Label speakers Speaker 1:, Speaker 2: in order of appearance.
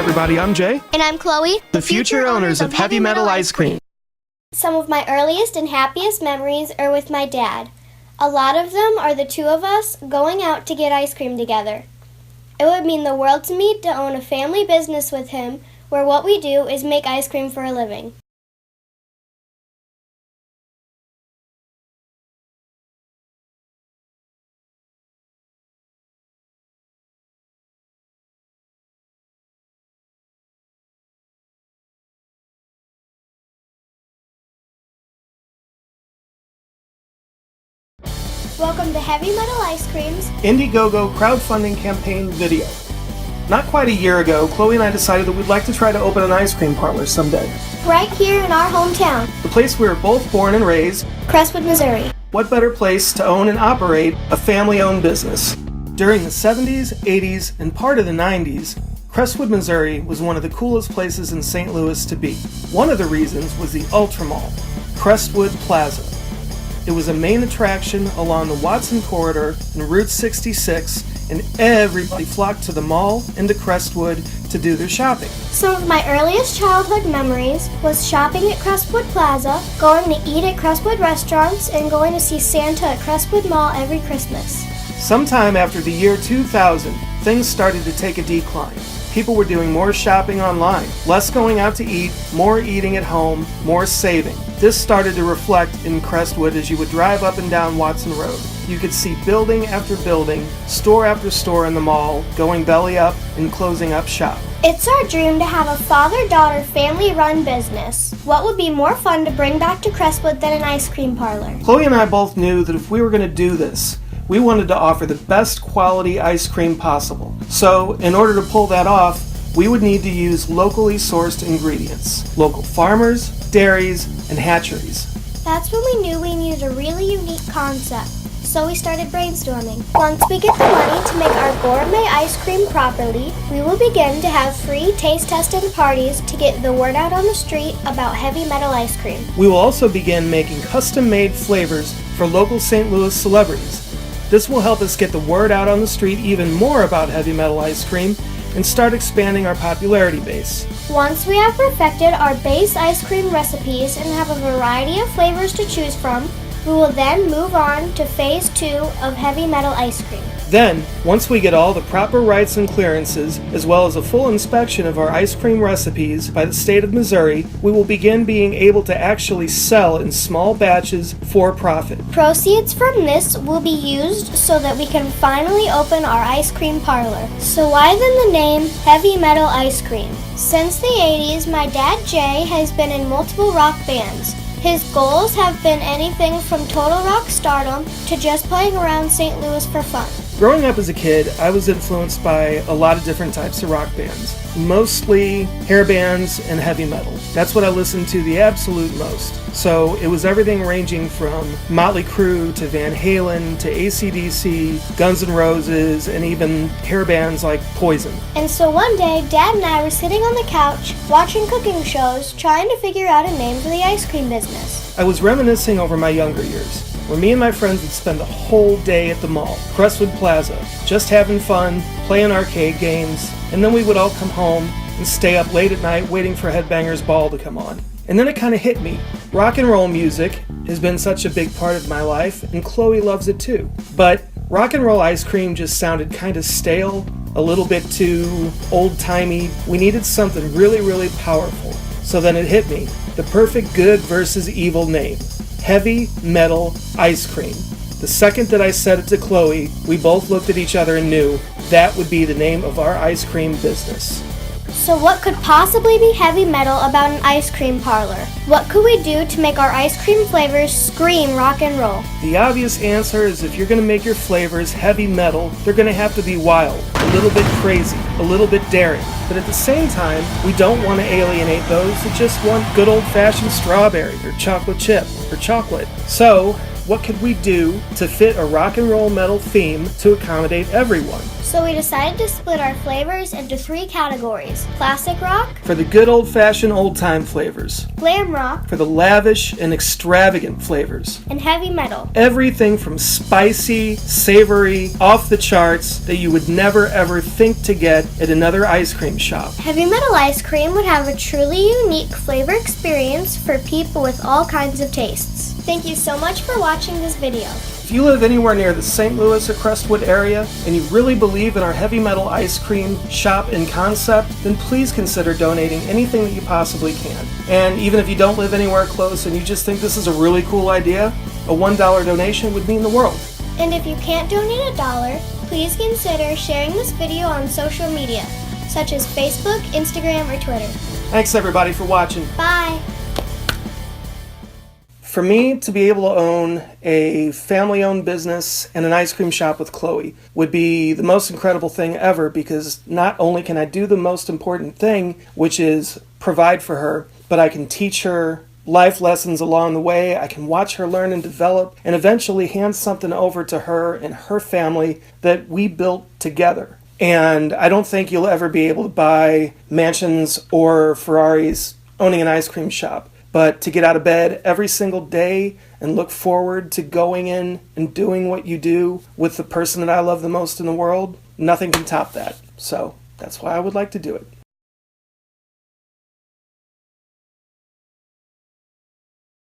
Speaker 1: everybody, I'm Jay.
Speaker 2: And I'm Chloe,
Speaker 1: The future owners of Heavy Metal Ice Cream.
Speaker 2: Some of my earliest and happiest memories are with my dad. A lot of them are the two of us going out to get ice cream together. It would mean the world to me to own a family business with him where what we do is make ice cream for a living. Welcome to Heavy Metal Ice Cream's
Speaker 1: Indiegogo crowdfunding campaign video. Not quite a year ago, Chloe and I decided that we'd like to try to open an ice cream parlor someday.
Speaker 2: right here in our hometown,
Speaker 1: The place we were both born and raised.
Speaker 2: Crestwood, Missouri.
Speaker 1: What better place to own and operate a family-owned business? During the 70s, 80s, and part of the 90s, Crestwood, Missouri was one of the coolest places in St. Louis to be. One of the reasons was the Ultra Mall, Crestwood Plaza. It was a main attraction along the Watson Corridor and Route 66, and everybody flocked to the mall and to Crestwood to do their shopping.
Speaker 2: Some of my earliest childhood memories was shopping at Crestwood Plaza, going to eat at Crestwood restaurants, and going to see Santa at Crestwood Mall every Christmas.
Speaker 1: Sometime after the year 2000, things started to take a decline. People were doing more shopping online, less going out to eat, more eating at home, more saving. This started to reflect in Crestwood as you would drive up and down Watson Road. You could see building after building, store after store in the mall, going belly up and closing up shop.
Speaker 2: It's our dream to have a father-daughter family-run business. What would be more fun to bring back to Crestwood than an ice cream parlor?
Speaker 1: Chloe and I both knew that if we were going to do this, we wanted to offer the best quality ice cream possible. So, in order to pull that off, we would need to use locally sourced ingredients, local farmers, dairies, and hatcheries.
Speaker 2: That's when we knew we needed a really unique concept. So we started brainstorming. Once we get the money to make our gourmet ice cream properly, we will begin to have free taste testing parties to get the word out on the street about heavy metal ice cream.
Speaker 1: We will also begin making custom-made flavors for local St. Louis celebrities. This will help us get the word out on the street even more about heavy metal ice cream and start expanding our popularity base.
Speaker 2: Once we have perfected our base ice cream recipes and have a variety of flavors to choose from, we will then move on to phase 2 of heavy metal ice cream.
Speaker 1: Then, once we get all the proper rights and clearances, as well as a full inspection of our ice cream recipes by the state of Missouri, we will begin being able to actually sell in small batches for profit.
Speaker 2: Proceeds from this will be used so that we can finally open our ice cream parlor. So why then the name Heavy Metal Ice Cream? Since the 80s, my dad Jay has been in multiple rock bands. His goals have been anything from total rock stardom to just playing around St. Louis for fun.
Speaker 1: Growing up as a kid, I was influenced by a lot of different types of rock bands, mostly hair bands and heavy metal. That's what I listened to the absolute most. So it was everything ranging from Motley Crue to Van Halen to AC/DC, Guns N' Roses, and even hair bands like Poison.
Speaker 2: And so one day, Dad and I were sitting on the couch, watching cooking shows, trying to figure out a name for the ice cream business.
Speaker 1: I was reminiscing over my younger years, where me and my friends would spend the whole day at the mall, Crestwood Plaza, just having fun, playing arcade games, and then we would all come home and stay up late at night waiting for Headbangers Ball to come on. And then it kind of hit me. Rock and roll music has been such a big part of my life, and Chloe loves it too. But rock and roll ice cream just sounded kind of stale, a little bit too old-timey. We needed something really, really powerful. So then it hit me. The perfect good versus evil name. Heavy Metal Ice Cream. The second that I said it to Chloe, we both looked at each other and knew that would be the name of our ice cream business.
Speaker 2: So what could possibly be heavy metal about an ice cream parlor? What could we do to make our ice cream flavors scream rock and roll?
Speaker 1: The obvious answer is if you're going to make your flavors heavy metal, they're going to have to be wild, a little bit crazy, a little bit daring. But at the same time, we don't want to alienate those that just want good old-fashioned strawberry or chocolate chip or chocolate. So, what could we do to fit a rock and roll metal theme to accommodate everyone?
Speaker 2: So So we decided to split our flavors into 3 categories: classic rock,
Speaker 1: For the good old-fashioned old-time flavors.
Speaker 2: glam rock,
Speaker 1: For the lavish and extravagant flavors.
Speaker 2: and heavy metal.
Speaker 1: Everything from spicy, savory, off the charts that you would never ever think to get at another ice cream shop.
Speaker 2: Heavy metal ice cream would have a truly unique flavor experience for people with all kinds of tastes. Thank you so much for watching this video.
Speaker 1: If you live anywhere near the St. Louis or Crestwood area and you really believe in our heavy metal ice cream shop and concept, then please consider donating anything that you possibly can. And even if you don't live anywhere close and you just think this is a really cool idea, a $1 donation would mean the world.
Speaker 2: And if you can't donate $1, please consider sharing this video on social media, such as Facebook, Instagram, or Twitter.
Speaker 1: Thanks everybody for watching.
Speaker 2: Bye!
Speaker 1: For me to be able to own a family-owned business and an ice cream shop with Chloe would be the most incredible thing ever, because not only can I do the most important thing, which is provide for her, but I can teach her life lessons along the way. I can watch her learn and develop and eventually hand something over to her and her family that we built together. And I don't think you'll ever be able to buy mansions or Ferraris owning an ice cream shop. But to get out of bed every single day and look forward to going in and doing what you do with the person that I love the most in the world, nothing can top that. So that's why I would like to do it.